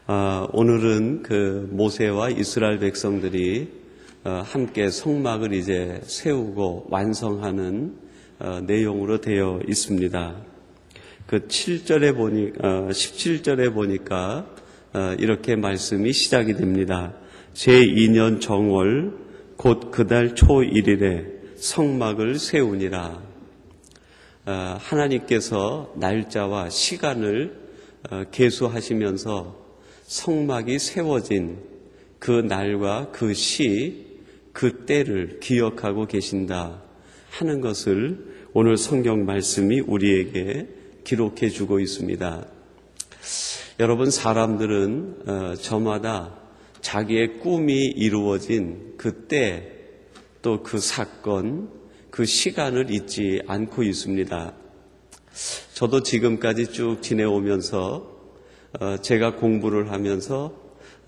오늘은 그 모세와 이스라엘 백성들이 함께 성막을 이제 세우고 완성하는 내용으로 되어 있습니다. 그 17절에 보니까 이렇게 말씀이 시작이 됩니다. 제2년 정월 곧 그달 초 1일에 성막을 세우니라. 하나님께서 날짜와 시간을 계수하시면서 성막이 세워진 그 날과 그 시, 그 때를 기억하고 계신다 하는 것을 오늘 성경 말씀이 우리에게 기록해 주고 있습니다. 여러분, 사람들은 저마다 자기의 꿈이 이루어진 그 때, 또 그 사건, 그 시간을 잊지 않고 있습니다. 저도 지금까지 쭉 지내오면서 제가 공부를 하면서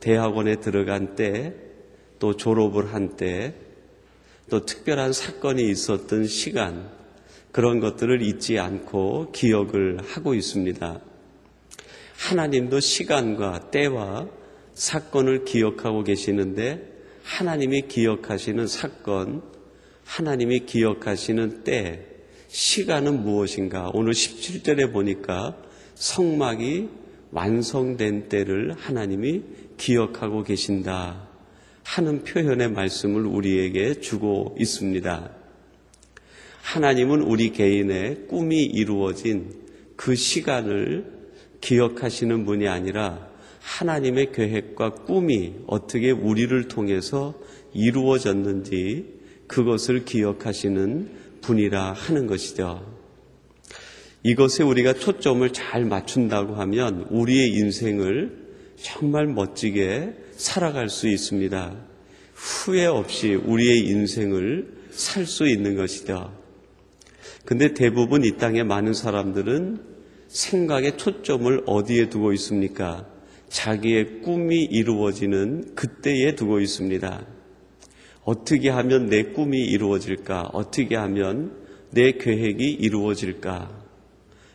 대학원에 들어간 때, 또 졸업을 한 때, 또 특별한 사건이 있었던 시간, 그런 것들을 잊지 않고 기억을 하고 있습니다. 하나님도 시간과 때와 사건을 기억하고 계시는데, 하나님이 기억하시는 사건, 하나님이 기억하시는 때, 시간은 무엇인가? 오늘 17절에 보니까 성막이 완성된 때를 하나님이 기억하고 계신다 하는 표현의 말씀을 우리에게 주고 있습니다. 하나님은 우리 개인의 꿈이 이루어진 그 시간을 기억하시는 분이 아니라 하나님의 계획과 꿈이 어떻게 우리를 통해서 이루어졌는지 그것을 기억하시는 분이라 하는 것이죠. 이것에 우리가 초점을 잘 맞춘다고 하면 우리의 인생을 정말 멋지게 살아갈 수 있습니다. 후회 없이 우리의 인생을 살 수 있는 것이죠. 근데 대부분 이 땅의 많은 사람들은 생각의 초점을 어디에 두고 있습니까? 자기의 꿈이 이루어지는 그때에 두고 있습니다. 어떻게 하면 내 꿈이 이루어질까? 어떻게 하면 내 계획이 이루어질까?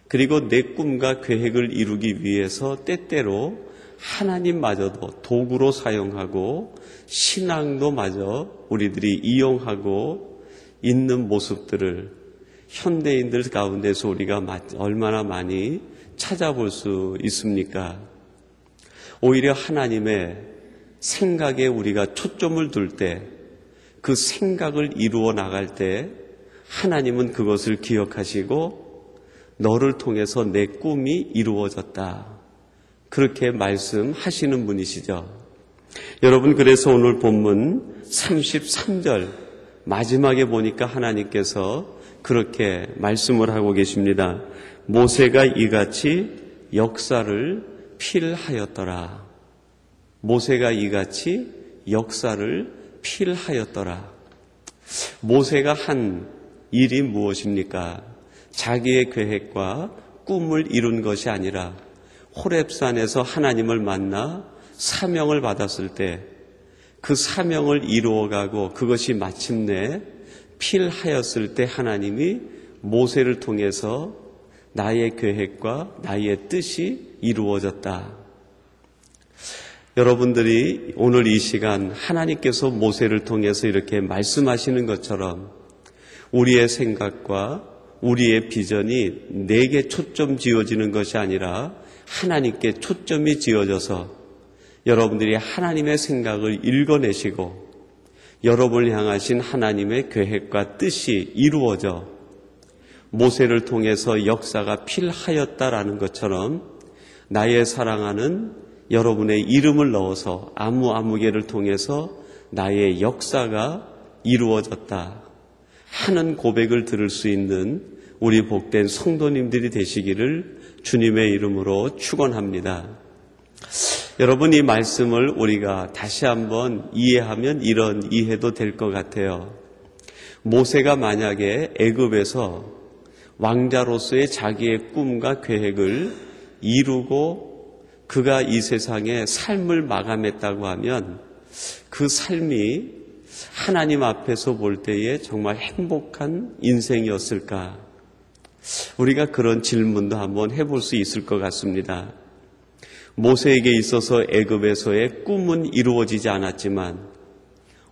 그리고 내 꿈과 계획을 이루기 위해서 때때로 하나님마저도 도구로 사용하고 신앙도 마저 우리들이 이용하고 있는 모습들을 현대인들 가운데서 우리가 얼마나 많이 찾아볼 수 있습니까? 오히려 하나님의 생각에 우리가 초점을 둘 때, 그 생각을 이루어 나갈 때 하나님은 그것을 기억하시고 너를 통해서 내 꿈이 이루어졌다, 그렇게 말씀하시는 분이시죠. 여러분, 그래서 오늘 본문 33절 마지막에 보니까 하나님께서 그렇게 말씀을 하고 계십니다. 모세가 이같이 역사를 필하였더라. 모세가 이같이 역사를 필하였더라. 모세가 한 일이 무엇입니까? 자기의 계획과 꿈을 이룬 것이 아니라 호렙산에서 하나님을 만나 사명을 받았을 때 그 사명을 이루어가고 그것이 마침내 필하였을 때 하나님이 모세를 통해서 나의 계획과 나의 뜻이 이루어졌다. 여러분들이 오늘 이 시간 하나님께서 모세를 통해서 이렇게 말씀하시는 것처럼 우리의 생각과 우리의 비전이 내게 초점 지어지는 것이 아니라 하나님께 초점이 지어져서 여러분들이 하나님의 생각을 읽어내시고 여러분을 향하신 하나님의 계획과 뜻이 이루어져 모세를 통해서 역사가 필하였다라는 것처럼 나의 사랑하는 여러분의 이름을 넣어서 아무개를 통해서 나의 역사가 이루어졌다 하는 고백을 들을 수 있는 우리 복된 성도님들이 되시기를 주님의 이름으로 축원합니다. 여러분, 이 말씀을 우리가 다시 한번 이해하면 이런 이해도 될 것 같아요. 모세가 만약에 애굽에서 왕자로서의 자기의 꿈과 계획을 이루고 그가 이 세상에 삶을 마감했다고 하면 그 삶이 하나님 앞에서 볼 때에 정말 행복한 인생이었을까? 우리가 그런 질문도 한번 해볼 수 있을 것 같습니다. 모세에게 있어서 애굽에서의 꿈은 이루어지지 않았지만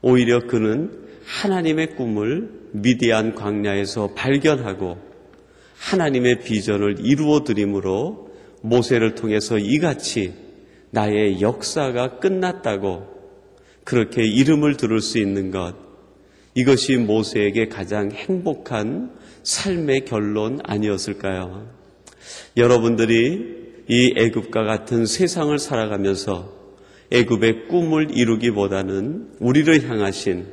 오히려 그는 하나님의 꿈을 미디안 광야에서 발견하고 하나님의 비전을 이루어 드림으로 모세를 통해서 이같이 나의 역사가 끝났다고 그렇게 이름을 들을 수 있는 것, 이것이 모세에게 가장 행복한 삶의 결론 아니었을까요? 여러분들이 이 애굽과 같은 세상을 살아가면서 애굽의 꿈을 이루기보다는 우리를 향하신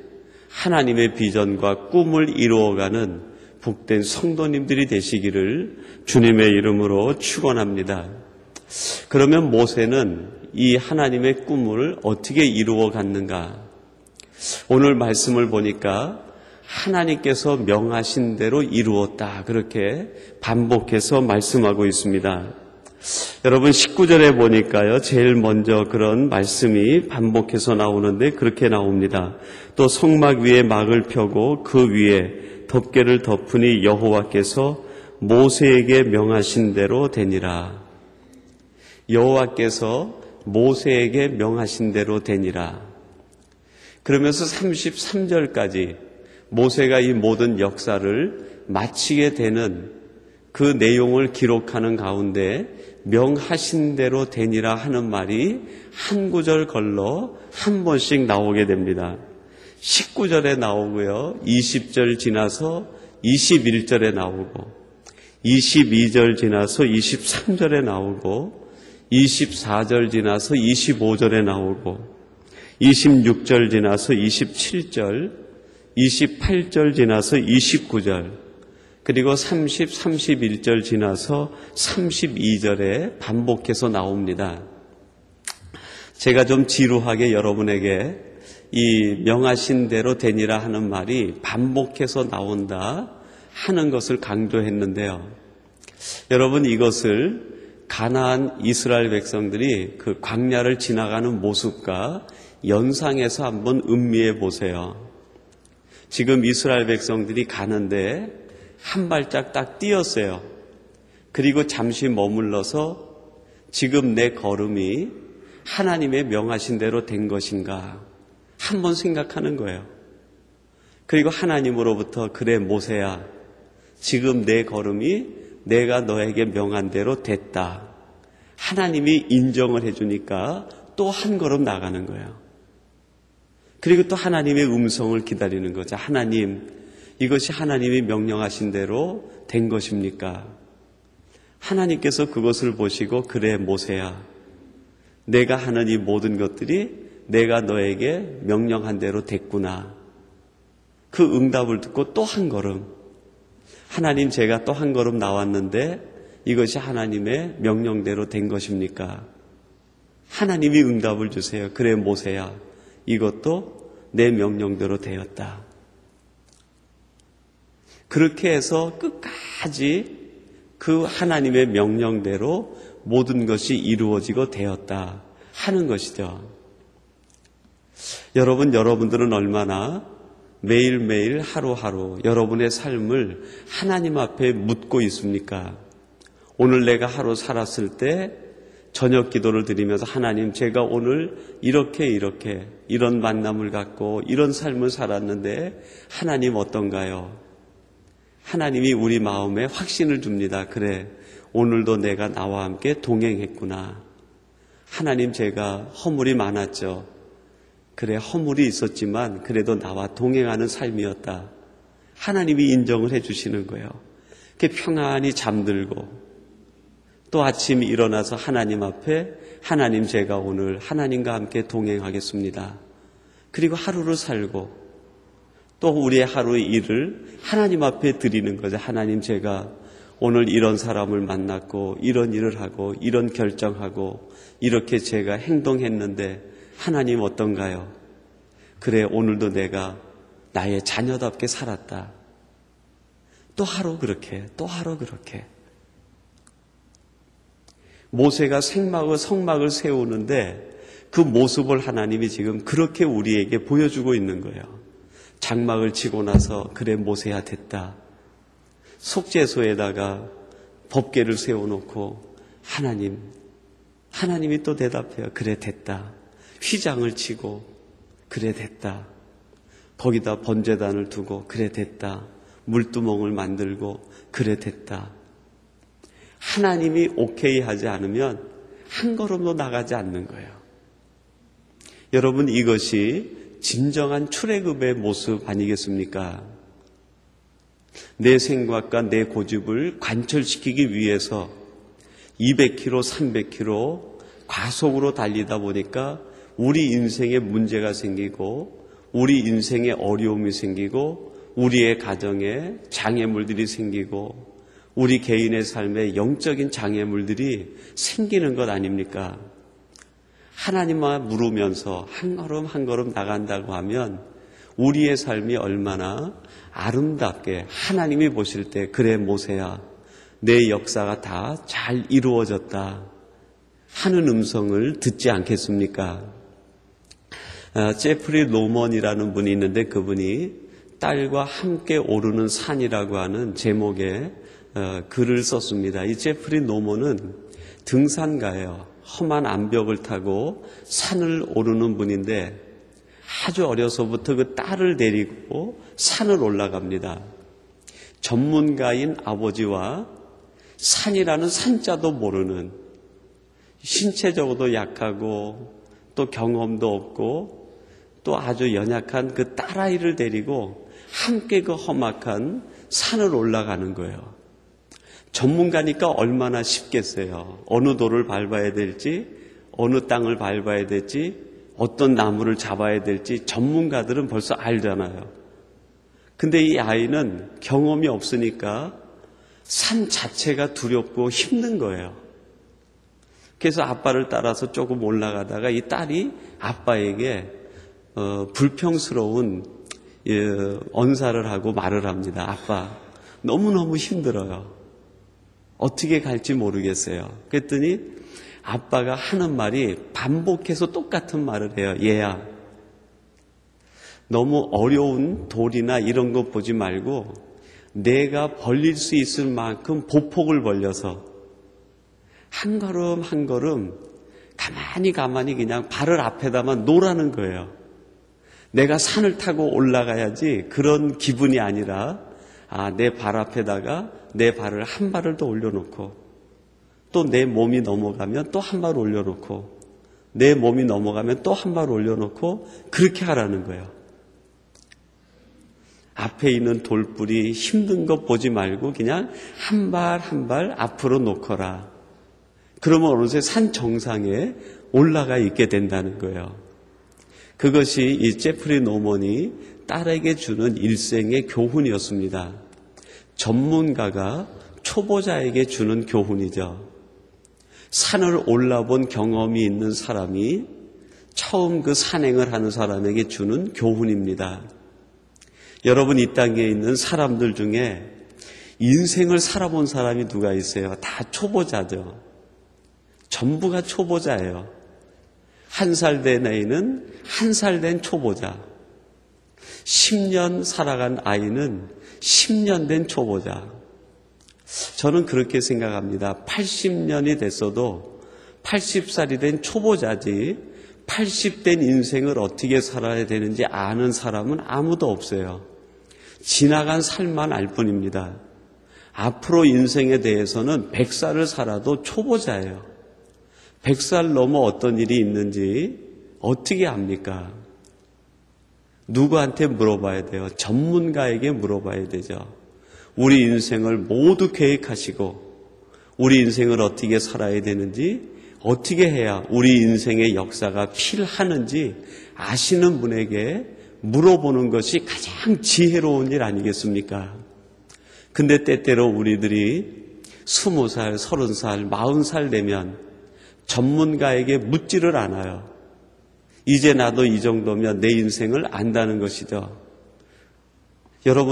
하나님의 비전과 꿈을 이루어가는 복된 성도님들이 되시기를 주님의 이름으로 축원합니다. 그러면 모세는 이 하나님의 꿈을 어떻게 이루어 갔는가? 오늘 말씀을 보니까 하나님께서 명하신 대로 이루었다, 그렇게 반복해서 말씀하고 있습니다. 여러분 19절에 보니까요, 제일 먼저 그런 말씀이 반복해서 나오는데 그렇게 나옵니다. 또 성막 위에 막을 펴고 그 위에 덮개를 덮으니 여호와께서 모세에게 명하신 대로 되니라. 여호와께서 모세에게 명하신 대로 되니라. 그러면서 33절까지 모세가 이 모든 역사를 마치게 되는 그 내용을 기록하는 가운데 명하신 대로 되니라 하는 말이 한 구절 걸러 한 번씩 나오게 됩니다. 19절에 나오고요, 20절 지나서 21절에 나오고, 22절 지나서 23절에 나오고, 24절 지나서 25절에 나오고, 26절 지나서 27절, 28절 지나서 29절, 그리고 30, 31절 지나서 32절에 반복해서 나옵니다. 제가 좀 지루하게 여러분에게 이 명하신 대로 되니라 하는 말이 반복해서 나온다 하는 것을 강조했는데요. 여러분, 이것을 가나안 이스라엘 백성들이 그 광야를 지나가는 모습과 연상해서 한번 음미해 보세요. 지금 이스라엘 백성들이 가는데 한 발짝 딱 뛰었어요. 그리고 잠시 머물러서 지금 내 걸음이 하나님의 명하신 대로 된 것인가 한번 생각하는 거예요. 그리고 하나님으로부터 그래 모세야, 지금 내 걸음이 내가 너에게 명한 대로 됐다. 하나님이 인정을 해주니까 또 한 걸음 나가는 거예요. 그리고 또 하나님의 음성을 기다리는 거죠. 하나님, 이것이 하나님이 명령하신 대로 된 것입니까? 하나님께서 그것을 보시고 그래 모세야, 내가 하는 이 모든 것들이 내가 너에게 명령한 대로 됐구나. 그 응답을 듣고 또 한 걸음, 하나님 제가 또 한 걸음 나왔는데 이것이 하나님의 명령대로 된 것입니까? 하나님이 응답을 주세요. 그래 모세야, 이것도 내 명령대로 되었다. 그렇게 해서 끝까지 그 하나님의 명령대로 모든 것이 이루어지고 되었다 하는 것이죠. 여러분들은 얼마나 매일매일 하루하루 여러분의 삶을 하나님 앞에 묻고 있습니까? 오늘 내가 하루 살았을 때 저녁 기도를 드리면서 하나님, 제가 오늘 이렇게 이런 만남을 갖고 이런 삶을 살았는데 하나님 어떤가요? 하나님이 우리 마음에 확신을 줍니다. 그래, 오늘도 내가 나와 함께 동행했구나. 하나님, 제가 허물이 많았죠. 그래, 허물이 있었지만 그래도 나와 동행하는 삶이었다. 하나님이 인정을 해주시는 거예요. 이렇게 평안히 잠들고 또 아침에 일어나서 하나님 앞에, 하나님 제가 오늘 하나님과 함께 동행하겠습니다. 그리고 하루를 살고 또 우리의 하루의 일을 하나님 앞에 드리는 거죠. 하나님, 제가 오늘 이런 사람을 만났고 이런 일을 하고 이런 결정하고 이렇게 제가 행동했는데 하나님 어떤가요? 그래, 오늘도 내가 나의 자녀답게 살았다. 또 하루 그렇게, 또 하루 그렇게. 모세가 성막을 세우는데 그 모습을 하나님이 지금 그렇게 우리에게 보여주고 있는 거예요. 장막을 치고 나서 그래 모세야 됐다. 속죄소에다가 법궤를 세워놓고 하나님 하나님이 또 대답해요. 그래, 됐다. 휘장을 치고, 그래, 됐다. 거기다 번제단을 두고, 그래, 됐다. 물두멍을 만들고, 그래, 됐다. 하나님이 오케이 하지 않으면 한 걸음도 나가지 않는 거예요. 여러분, 이것이 진정한 출애굽의 모습 아니겠습니까? 내 생각과 내 고집을 관철시키기 위해서 200km, 300km 과속으로 달리다 보니까 우리 인생에 문제가 생기고 우리 인생에 어려움이 생기고 우리의 가정에 장애물들이 생기고 우리 개인의 삶에 영적인 장애물들이 생기는 것 아닙니까? 하나님만 물으면서 한 걸음 한 걸음 나간다고 하면 우리의 삶이 얼마나 아름답게 하나님이 보실 때 그래 모세야 내 역사가 다 잘 이루어졌다 하는 음성을 듣지 않겠습니까? 제프리 노먼이라는 분이 있는데 그분이 딸과 함께 오르는 산이라고 하는 제목의 글을 썼습니다. 이 제프리 노먼은 등산가예요. 험한 암벽을 타고 산을 오르는 분인데 아주 어려서부터 그 딸을 데리고 산을 올라갑니다. 전문가인 아버지와 산이라는 산자도 모르는 신체적으로도 약하고 또 경험도 없고 또 아주 연약한 그 딸아이를 데리고 함께 그 험악한 산을 올라가는 거예요. 전문가니까 얼마나 쉽겠어요. 어느 돌을 밟아야 될지, 어느 땅을 밟아야 될지, 어떤 나무를 잡아야 될지 전문가들은 벌써 알잖아요. 근데 이 아이는 경험이 없으니까 산 자체가 두렵고 힘든 거예요. 그래서 아빠를 따라서 조금 올라가다가 이 딸이 아빠에게 불평스러운 언사를 하고 말을 합니다. 아빠, 너무너무 힘들어요. 어떻게 갈지 모르겠어요. 그랬더니 아빠가 하는 말이 반복해서 똑같은 말을 해요. 얘야, 너무 어려운 돌이나 이런 거 보지 말고 내가 벌릴 수 있을 만큼 보폭을 벌려서 한 걸음 한 걸음 가만히 그냥 발을 앞에다만 놓으라는 거예요. 내가 산을 타고 올라가야지 그런 기분이 아니라 내 발 앞에다가 내 발을 한 발을 더 올려놓고 또 내 몸이 넘어가면 또 한 발 올려놓고 내 몸이 넘어가면 또 한 발 올려놓고 그렇게 하라는 거예요. 앞에 있는 돌불이 힘든 것 보지 말고 그냥 한 발 한 발 앞으로 놓거라. 그러면 어느새 산 정상에 올라가 있게 된다는 거예요. 그것이 이 제프리 노먼이 딸에게 주는 일생의 교훈이었습니다. 전문가가 초보자에게 주는 교훈이죠. 산을 올라본 경험이 있는 사람이 처음 그 산행을 하는 사람에게 주는 교훈입니다. 여러분, 이 땅에 있는 사람들 중에 인생을 살아본 사람이 누가 있어요? 다 초보자죠. 전부가 초보자예요. 1살 된 애는 1살 된 초보자. 10년 살아간 아이는 10년 된 초보자. 저는 그렇게 생각합니다. 80년이 됐어도 80살이 된 초보자지 80된 인생을 어떻게 살아야 되는지 아는 사람은 아무도 없어요. 지나간 살만 알 뿐입니다. 앞으로 인생에 대해서는 100살을 살아도 초보자예요. 100살 넘어 어떤 일이 있는지 어떻게 압니까? 누구한테 물어봐야 돼요? 전문가에게 물어봐야 되죠. 우리 인생을 모두 계획하시고 우리 인생을 어떻게 살아야 되는지 어떻게 해야 우리 인생의 역사가 필하는지 아시는 분에게 물어보는 것이 가장 지혜로운 일 아니겠습니까? 근데 때때로 우리들이 20살, 30살, 40살 되면 전문가에게 묻지를 않아요. 이제 나도 이 정도면 내 인생을 안다는 것이죠. 여러분,